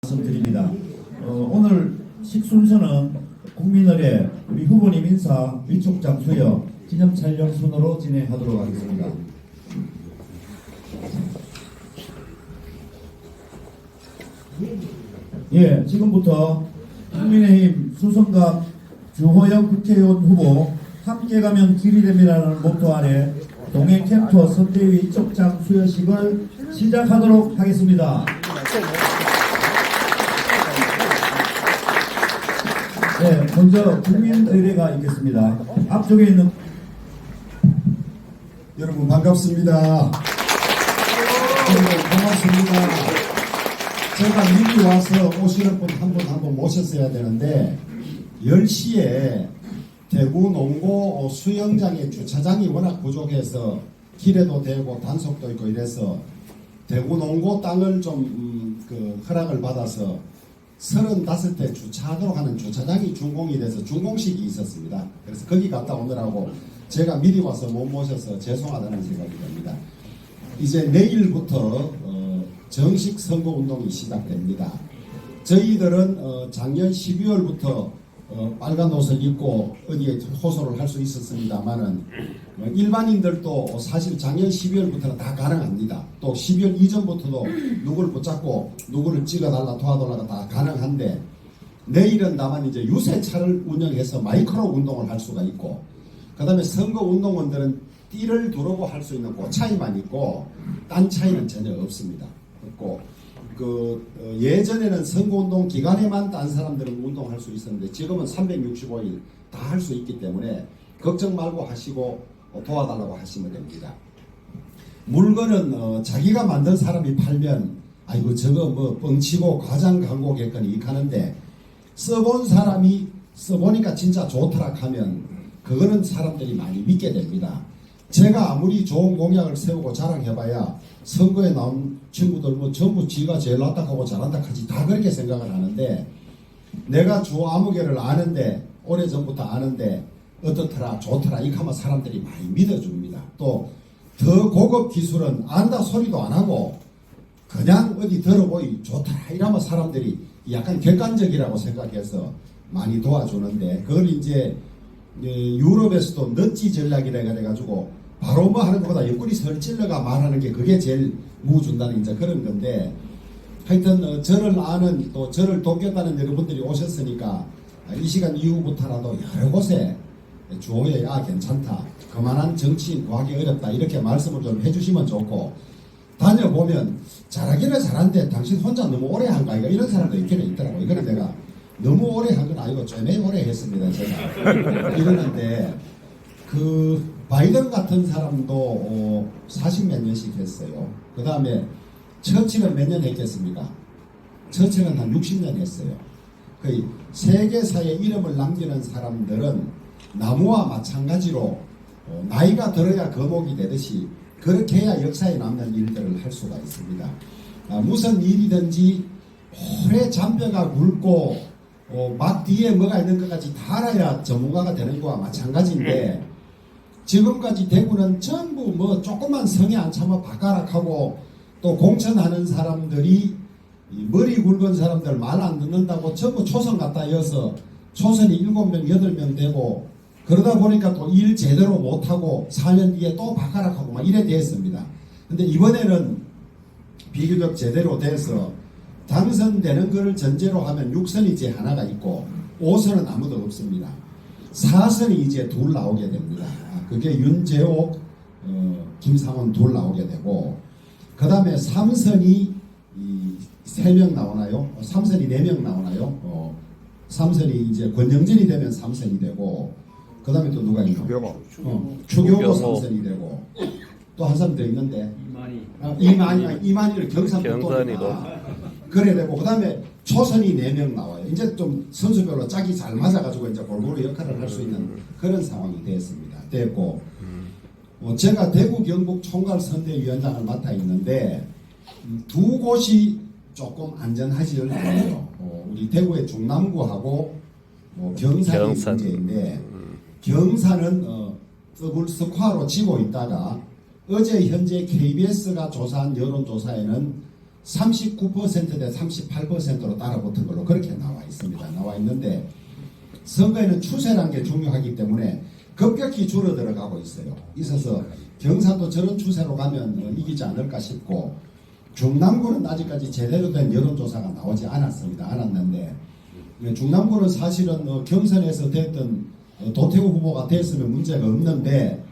말씀드립니다. 오늘 식순서는 국민의례 우리 후보님 인사 위촉장 수여 기념 촬영 순으로 진행하도록 하겠습니다. 예, 지금부터 국민의힘 수성갑 주호영 국회의원 후보 함께 가면 길이 됩니다라는 모토 아래 동행 캠프 선대위 위촉장 수여식을 시작하도록 하겠습니다. 네, 먼저 국민의례가 있겠습니다. 앞쪽에 있는 여러분 반갑습니다. 반갑습니다. 제가 미리 와서 오시는 분 한 분 모셨어야 되는데 10시에 대구 농고 수영장의 주차장이 워낙 부족해서 길에도 되고 단속도 있고 이래서 대구 농고 땅을 좀 허락을 받아서 35대 주차하도록 하는 주차장이 준공이 돼서 준공식이 있었습니다. 그래서 거기 갔다 오느라고 제가 미리 와서 못 모셔서 죄송하다는 생각이 듭니다. 이제 내일부터 정식 선거운동이 시작됩니다. 저희들은 작년 12월부터 빨간 옷을 입고 어디에 호소를 할 수 있었습니다만은 일반인들도 사실 작년 12월부터는 다 가능합니다. 또 12월 이전부터도 누구를 붙잡고 누구를 찍어달라 도와달라가 다 가능한데 내일은 다만 이제 유세차를 운영해서 마이크로 운동을 할 수가 있고 그 다음에 선거운동원들은 띠를 두르고 할 수 있는 그 차이만 있고 딴 차이는 전혀 없습니다. 없고 예전에는 선거운동 기간에만 딴 사람들은 운동할 수 있었는데 지금은 365일 다 할 수 있기 때문에 걱정 말고 하시고 도와달라고 하시면 됩니다. 물건은 자기가 만든 사람이 팔면 아이고 저거 뭐 뻥치고 과장 광고겠거니 이렇게 하는데 써본 사람이 써보니까 진짜 좋더라 하면 그거는 사람들이 많이 믿게 됩니다. 제가 아무리 좋은 공약을 세우고 자랑해봐야 선거에 나온 친구들 뭐 전부 지가 제일 낫다 하고 잘한다 하지 다 그렇게 생각을 하는데 내가 주 아무개를 아는데 오래전부터 아는데 어떻더라 좋더라 이렇게 하면 사람들이 많이 믿어줍니다. 또 더 고급 기술은 안다 소리도 안 하고 그냥 어디 들어보이 좋더라 이러면 사람들이 약간 객관적이라고 생각해서 많이 도와주는데 그걸 이제 유럽에서도 넛지 전략이라 해가지고 바로 뭐 하는 것보다 옆구리 설찔러가 말하는 게 그게 제일 무준다는 이제 그런 건데 하여튼 저를 아는 또 저를 돕겠다는 여러분들이 오셨으니까 이 시간 이후부터라도 여러 곳에 주호에 괜찮다 그만한 정치인 구하기 어렵다 이렇게 말씀을 좀 해주시면 좋고 다녀보면 잘하기는 잘한데 당신 혼자 너무 오래 한가 이런 사람도 있기는 있더라고. 이거는 내가 너무 오래 한 건 아니고 좀 오래 했습니다 제가 이러는데 바이든 같은 사람도 40몇 년씩 했어요. 그 다음에 처칠은 몇 년 했겠습니까? 처칠은 한 60년 했어요. 거의 세계사에 이름을 남기는 사람들은 나무와 마찬가지로 나이가 들어야 거목이 되듯이 그렇게 해야 역사에 남는 일들을 할 수가 있습니다. 무슨 일이든지 오래 잔뼈가 굵고 막 뒤에 뭐가 있는 것까지 다 알아야 전문가가 되는 거와 마찬가지인데 지금까지 대구는 전부 뭐 조금만 성에 안 차면 바가락하고 또 공천하는 사람들이 머리 굵은 사람들 말 안 듣는다고 전부 초선 갖다 이어서 초선이 7명 8명 되고 그러다 보니까 또 일 제대로 못하고 4년 뒤에 또 바가락하고 막 이래 됐습니다. 근데 이번에는 비교적 제대로 돼서 당선되는 것을 전제로 하면 6선이 이제 하나가 있고 5선은 아무도 없습니다. 4선이 이제 둘 나오게 됩니다. 그게 윤재옥, 김상원 둘 나오게 되고 그 다음에 3선이 3명 나오나요? 3선이 4명 나오나요? 3선이 이제 권영진이 되면 3선이 되고 그 다음에 또 누가 있나? 추경호 3선이 되고 또 한 사람 더 있는데 이만희를 경상북도입니다. 그래 되고 그 다음에 초선이 4명 나와요. 이제 좀 선수별로 짝이 잘 맞아가지고 이제 골고루 역할을 할 수 있는 그런 상황이 됐고 제가 대구 경북 총괄선대위원장을 맡아 있는데 두 곳이 조금 안전하지 않아요. 우리 대구의 중남구하고 경산이 문제인데 경산은 더블스코어로 지고 있다가 어제 현재 KBS가 조사한 여론조사에는 39%대 38%로 따라붙은 걸로 그렇게 나와 있습니다. 나와 있는데 선거에는 추세라는 게 중요하기 때문에 급격히 줄어들어가고 있어요. 있어서 경상도 저런 추세로 가면 이기지 않을까 싶고 중남구는 아직까지 제대로 된 여론조사가 나오지 않았는데 중남구는 사실은 경선에서 됐던 도태우 후보가 됐으면 문제가 없는데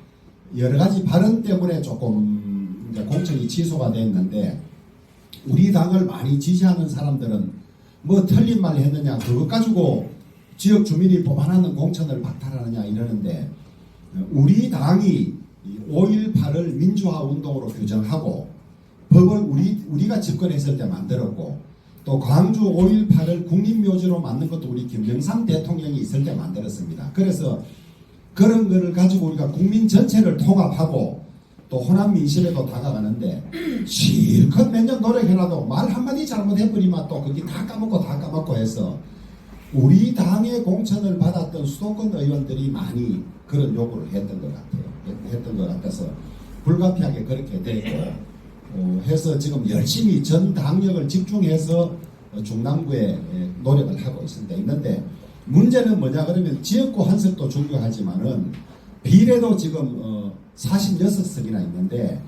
여러 가지 발언 때문에 조금 이제 공천이 취소가 됐는데 우리 당을 많이 지지하는 사람들은 뭐 틀린 말 했느냐 그것 가지고 지역 주민이 뽑아놨는 공천을 박탈하느냐 이러는데 우리 당이 5.18을 민주화 운동으로 규정하고 법을 우리가 집권했을 때 만들었고 또 광주 5.18을 국립묘지로 만든 것도 우리 김영삼 대통령이 있을 때 만들었습니다. 그래서 그런 거를 가지고 우리가 국민 전체를 통합하고 또 호남 민심에도 다가가는데 실컷 몇 년 노력해놔도 말 한마디 잘못해버리면 또 그게 다 까먹고 해서 우리 당의 공천을 받았던 수도권 의원들이 많이 그런 요구를 했던 것 같아요. 했던 것 같아서 불가피하게 그렇게 되고 해서 지금 열심히 전 당력을 집중해서 중남구에 노력을 하고 있는데 문제는 뭐냐 그러면 지역구 한석도 중요하지만은 비례도 지금 46석이나 있는데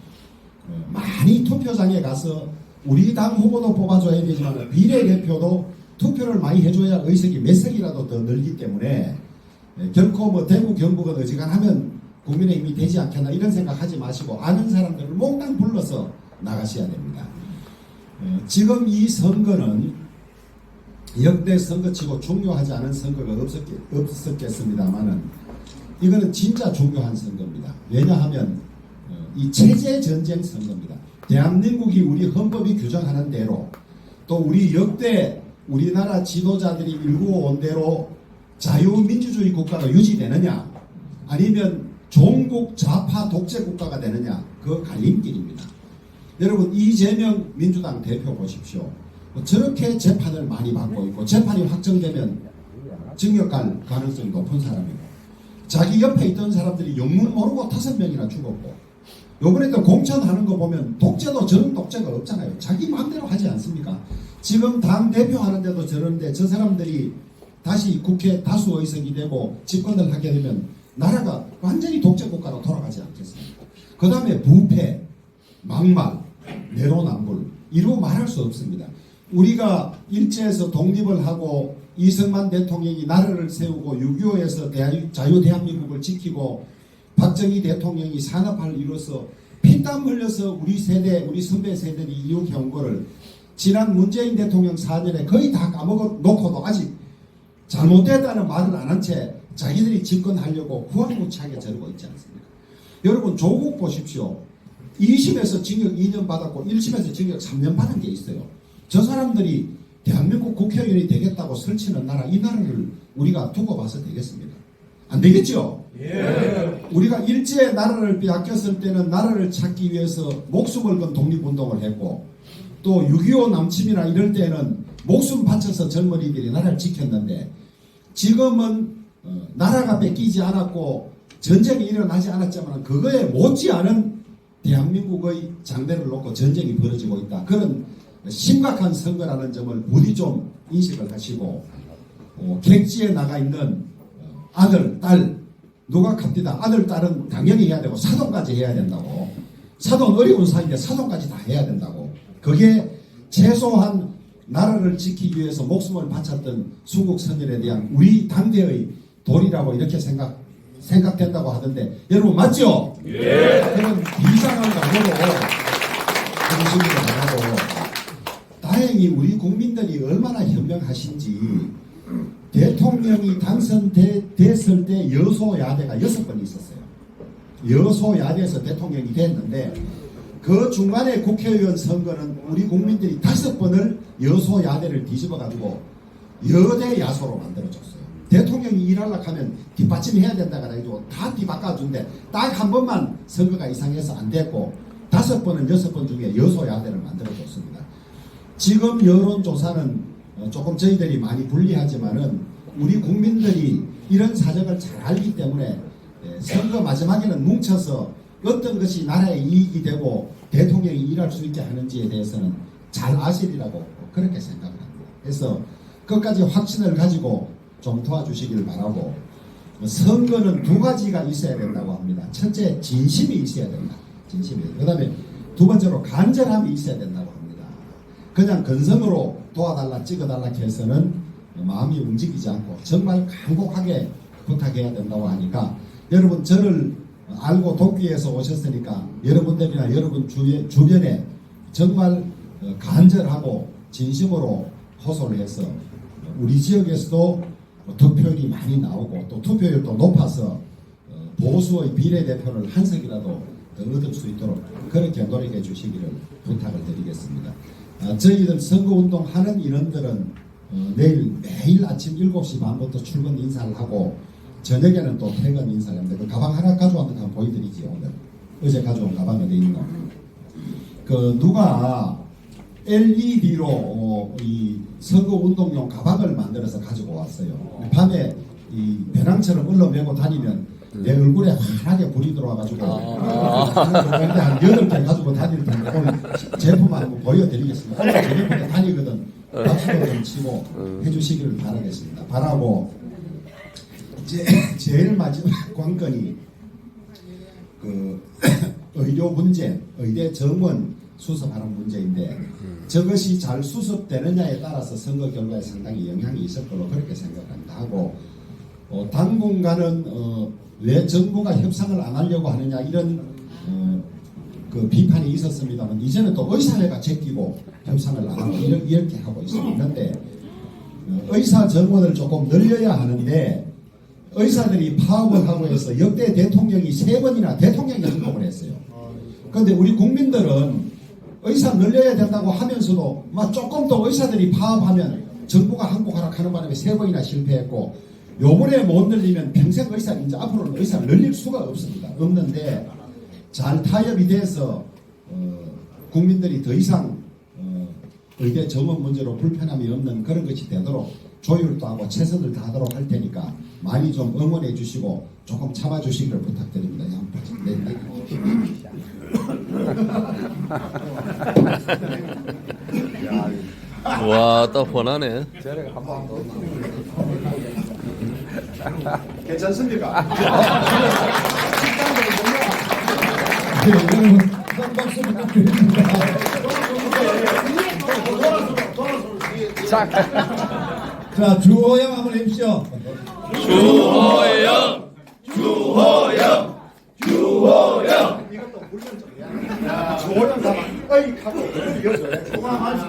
많이 투표장에 가서 우리 당 후보도 뽑아줘야 되지만 비례대표도 투표를 많이 해줘야 의석이 몇 석이라도 더 늘기 때문에 결코 뭐 대구 경북은 어지간하면 국민의힘이 되지 않겠나 이런 생각하지 마시고 아는 사람들을 몽땅 불러서 나가셔야 됩니다. 지금 이 선거는 역대 선거치고 중요하지 않은 선거가 없었겠습니다만은 이거는 진짜 중요한 선거입니다. 왜냐하면 이 체제 전쟁 선거입니다. 대한민국이 우리 헌법이 규정하는 대로 또 우리 역대 우리나라 지도자들이 일구어온 대로 자유민주주의 국가가 유지되느냐 아니면 종국 좌파 독재 국가가 되느냐 그 갈림길입니다. 여러분 이재명 민주당 대표 보십시오. 저렇게 재판을 많이 받고 있고 재판이 확정되면 징역 갈 가능성이 높은 사람이고 자기 옆에 있던 사람들이 영문 모르고 5명이나 죽었고 요번에도 공천하는 거 보면 독재도 저런 독재가 없잖아요. 자기 마음대로 하지 않습니까? 지금 당 대표 하는데도 저러는데 저 사람들이 다시 국회 다수 의석이 되고 집권을 하게 되면 나라가 완전히 독재 국가로 돌아가지 않겠습니까? 그 다음에 부패, 막말, 내로남불 이루 말할 수 없습니다. 우리가 일제에서 독립을 하고 이승만 대통령이 나라를 세우고 6.25에서 자유대한민국을 지키고 박정희 대통령이 산업화를 이뤄서 피땀 흘려서 우리 세대, 우리 선배 세대들이 이룩해온 거를 지난 문재인 대통령 4년에 거의 다 까먹어 놓고도 아직 잘못됐다는 말을 안 한 채 자기들이 집권하려고 후한무치하게 저러고 있지 않습니까? 여러분 조국 보십시오. 2심에서 징역 2년 받았고 1심에서 징역 3년 받은 게 있어요. 저 사람들이 대한민국 국회의원이 되겠다고 설치는 나라 이 나라를 우리가 두고 봐서 되겠습니까? 안 되겠죠? 예. 우리가 일제 나라를 빼앗겼을 때는 나라를 찾기 위해서 목숨을 건 독립운동을 했고 또 6.25 남침이나 이럴 때는 목숨 바쳐서 젊은이들이 나라를 지켰는데 지금은 나라가 뺏기지 않았고 전쟁이 일어나지 않았지만 그거에 못지않은 대한민국의 장대를 놓고 전쟁이 벌어지고 있다. 그런 심각한 선거라는 점을 부디 좀 인식을 하시고 객지에 나가 있는 아들, 딸 누가 갑니다. 아들, 딸은 당연히 해야 되고 사돈까지 해야 된다고. 사돈 어려운 사이인데 사돈까지 다 해야 된다고. 그게 최소한 나라를 지키기 위해서 목숨을 바쳤던 순국 선열에 대한 우리 당대의 도리라고 이렇게 생각된다고 하던데 여러분 맞죠? 예. 그런 비상한 각오로 정신을 다하고 다행히 우리 국민들이 얼마나 현명하신지 대통령이 당선됐을 때 여소야대가 6번 있었어요. 여소야대에서 대통령이 됐는데 그 중간에 국회의원 선거는 우리 국민들이 5번을 여소야대를 뒤집어가지고 여대 야소로 만들어줬어요. 대통령이 일하려고 하면 뒷받침해야 된다고 해가지고 다 뒤바꿔준데 딱 한 번만 선거가 이상해서 안 됐고 5번은 6번 중에 여소야대를 만들어줬습니다. 지금 여론조사는 조금 저희들이 많이 불리하지만은 우리 국민들이 이런 사정을 잘 알기 때문에 선거 마지막에는 뭉쳐서 어떤 것이 나라의 이익이 되고 대통령이 일할 수 있게 하는지에 대해서는 잘 아시리라고 그렇게 생각을 합니다. 그래서 끝까지 확신을 가지고 좀 도와주시길 바라고, 선거는 두 가지가 있어야 된다고 합니다. 첫째, 진심이 있어야 된다. 진심이. 그 다음에 두 번째로 간절함이 있어야 된다고 합니다. 그냥 근성으로 도와달라 찍어달라 해서는 마음이 움직이지 않고 정말 간곡하게 부탁해야 된다고 하니까, 여러분 저를 알고 도쿄에서 오셨으니까 여러분들이나 여러분 주변에 정말 간절하고 진심으로 호소를 해서 우리 지역에서도 득표율이 많이 나오고 또 투표율도 높아서 보수의 비례대표를 한 석이라도 더 얻을 수 있도록 그렇게 노력해 주시기를 부탁을 드리겠습니다. 저희들 선거운동 하는 인원들은 매일 아침 7시 반부터 출근 인사를 하고 저녁에는 또 퇴근 인사를 합니다. 그 가방 하나 가져왔는데 한번 보여드리지. 오늘 어제 가져온 가방 어디 있노? 누가 LED로 이 선거운동용 가방을 만들어서 가지고 왔어요. 밤에 이 배낭처럼 을러매고 다니면 내 얼굴에 환하게 불이 들어와가지고 그런데 한 8개 가지고 다닐 텐데 오늘 제품 한번 보여드리겠습니다. 오늘 저녁부터 다니거든. 박수도 좀 치고 해주시기를 바라겠습니다. 바라고 제일 마지막 관건이 의료 문제, 의대 정원 수습하는 문제인데 저것이 잘 수습되느냐에 따라서 선거 결과에 상당히 영향이 있을 걸로 그렇게 생각합니다. 하고 당분간은 왜 정부가 협상을 안 하려고 하느냐 이런 그 비판이 있었습니다만 이제는 또 의사회가 제끼고 협상을 안 하고 이렇게 하고 있는데 의사 정원을 조금 늘려야 하는데 의사들이 파업을 하고 해서 역대 대통령이 3번이나 대통령이 헌법을 했어요. 그런데 우리 국민들은 의사 늘려야 된다고 하면서도 막 조금 더 의사들이 파업하면 정부가 항복하라고 하는 바람에 3번이나 실패했고 요번에 못 늘리면 평생 이제 앞으로는 의사를 늘릴 수가 없는데 잘 타협이 돼서 국민들이 더 이상 의대 정원 문제로 불편함이 없는 그런 것이 되도록 조율도 하고 최선을 다하도록 할 테니까 많이 좀 응원해 주시고 조금 참아 주시기를 부탁드립니다. 와, 또 번하네. 괜찮습니까? 여러분 큰 박수 부탁드립니다. 자, 주호영 한번 해주시죠. 주호영, 주호영, 주호영. 조호영 사람 어이 하고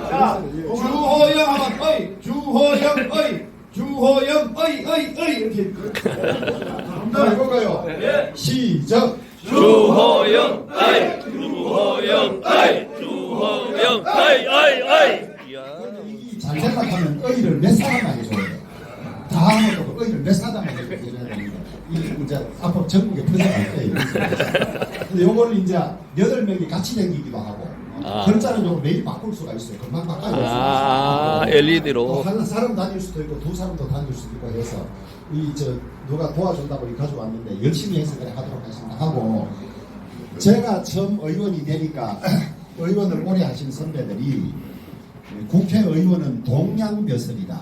자, 주호영 한번 어이, 주호영 어이, 주호영 어이 이렇게. 한번 해볼까요? 시작. 주호영, 아이, 주호영, 아이, 주호영, 아이, 아이, 아이. 잘 생각하면 의의를 몇 사람만 해줘야 돼요. 다 하면 의의를 몇 사람만 해줘야 됩니다. 이 이제 앞으로 전국에 퍼져갈 거예요. 근데 요거를 이제 8명이 같이 다니기도 하고 글자는 요거 매일 바꿀 수가 있어요. 금방 바꿔요. LED로. 한 사람 다닐 수도 있고 두 사람도 다닐 수도 있고 해서 누가 도와준다고 가져왔는데 열심히 해서 그래 하도록 하겠습니다. 하고 제가 처음 의원이 되니까 의원을 오래 하신 선배들이 국회의원은 동양벼슬이다.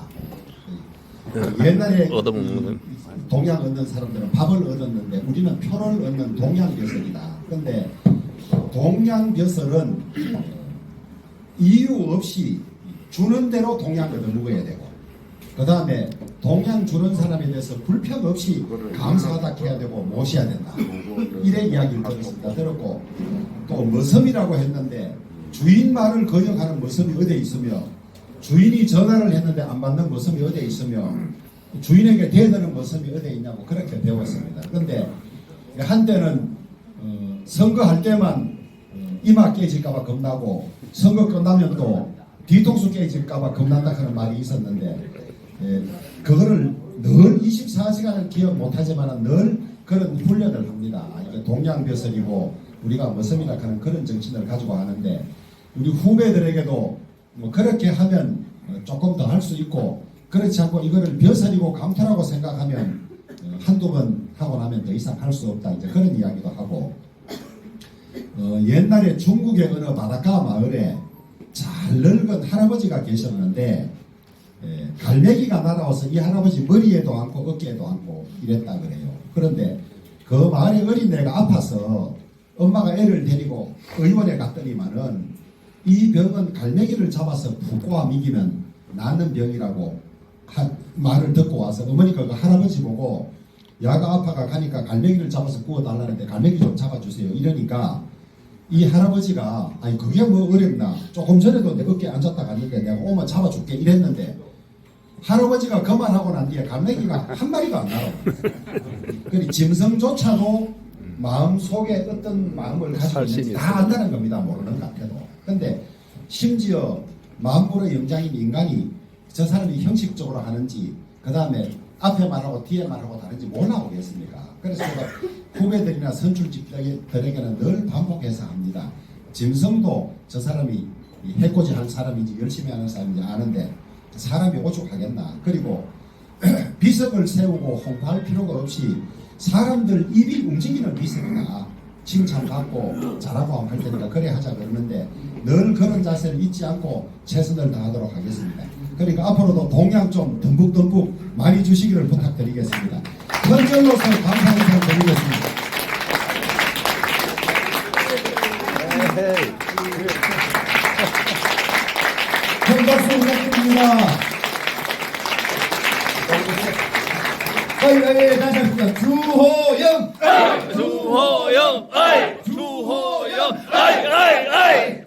옛날에 얻어먹는 동양 얻는 사람들은 밥을 얻었는데 우리는 표를 얻는 동양벼슬이다. 그런데 동양벼슬은 이유 없이 주는 대로 동양을 얻어먹어야 되고 그 다음에 동양 주는 사람에 대해서 불평 없이 감사하다 해야 되고 모셔야 된다. 이래 이야기를 들었고 또 머섬이라고 했는데 주인 말을 거역하는 머섬이 어디에 있으며 주인이 전화를 했는데 안 받는 머섬이 어디에 있으며 주인에게 대드는 머섬이 어디에 있냐고 그렇게 배웠습니다. 그런데 한때는 선거할 때만 이마 깨질까봐 겁나고 선거 끝나면 또 뒤통수 깨질까봐 겁난다 하는 말이 있었는데 그거를 늘 24시간을 기억 못하지만 늘 그런 훈련을 합니다. 이게 동양벼슬이고 우리가 머섬이라 하는 그런 정신을 가지고 하는데 우리 후배들에게도 뭐 그렇게 하면 조금 더 할 수 있고 그렇지 않고 이거를 벼슬이고 감투라고 생각하면 한두 번 하고 나면 더 이상 할 수 없다 이제 그런 이야기도 하고 옛날에 중국의 어느 바닷가 마을에 잘 갈늙은 할아버지가 계셨는데 갈매기가 날아와서 이 할아버지 머리에도 앉고 어깨에도 앉고 이랬다 그래요. 그런데 그 마을의 어린애가 아파서 엄마가 애를 데리고 의원에 갔더니만은 이 병은 갈매기를 잡아서 붓고와 미기면 낫는 병이라고 말을 듣고 와서 어머니가 그 할아버지 보고 야가 아파가 가니까 갈매기를 잡아서 구워달라는데 갈매기 좀 잡아주세요 이러니까 이 할아버지가 아니 그게 뭐 어렵나 조금 전에도 내 어깨에 앉았다 갔는데 내가 오면 잡아줄게 이랬는데 할아버지가 그 말하고 난 뒤에 갈매기가 한 마리도 안 날아. 그러니 짐승조차도 마음속에 어떤 마음을 가지고 있는지 다 안다는 겁니다. 모르는 것 같아도. 근데 심지어 만물의 영장인 인간이 저 사람이 형식적으로 하는지 그 다음에 앞에 말하고 뒤에 말하고 다른지 몰라 보겠습니까? 그래서 제가 후배들이나 선출직들에게는 늘 반복해서 합니다. 짐승도 저 사람이 해코지 한 사람인지 열심히 하는 사람인지 아는데 사람이 오죽하겠나. 그리고 비석을 세우고 홍보할 필요가 없이 사람들 입이 움직이는 비석이나 칭찬받고 잘하고 할 테니까 그래 하자 그러는데 늘 그런 자세를 잊지 않고 최선을 다하도록 하겠습니다. 그러니까 앞으로도 동양 좀 듬뿍듬뿍 많이 주시기를 부탁드리겠습니다. 현재로서 감사 인사 드리겠습니다. 큰 박수 부탁드립니다. 다시 합시다. 주호영! 주호영, 아이! 주호영, 아이!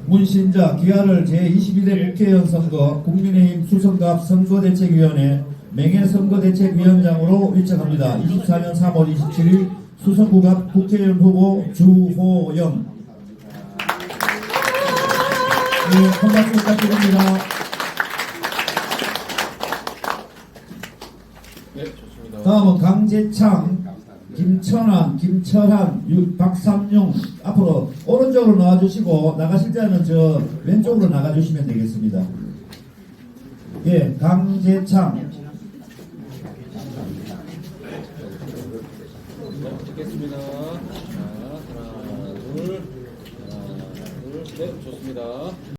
문신자 기아를 제22대 국회의원 선거 국민의힘 수성갑 선거대책위원회 명예선거대책위원장으로 위촉합니다. 24년 3월 27일 수성구갑 국회의원 후보 주호영. 네, 큰 박수 부탁드립니다. 다음은 강재창, 김천환, 김철한, 박삼용 앞으로 오른쪽으로 나와주시고 나가실 때는 저 왼쪽으로 나가주시면 되겠습니다. 예, 강재창. 찍겠습니다. 자, 하나, 둘, 셋, 좋습니다.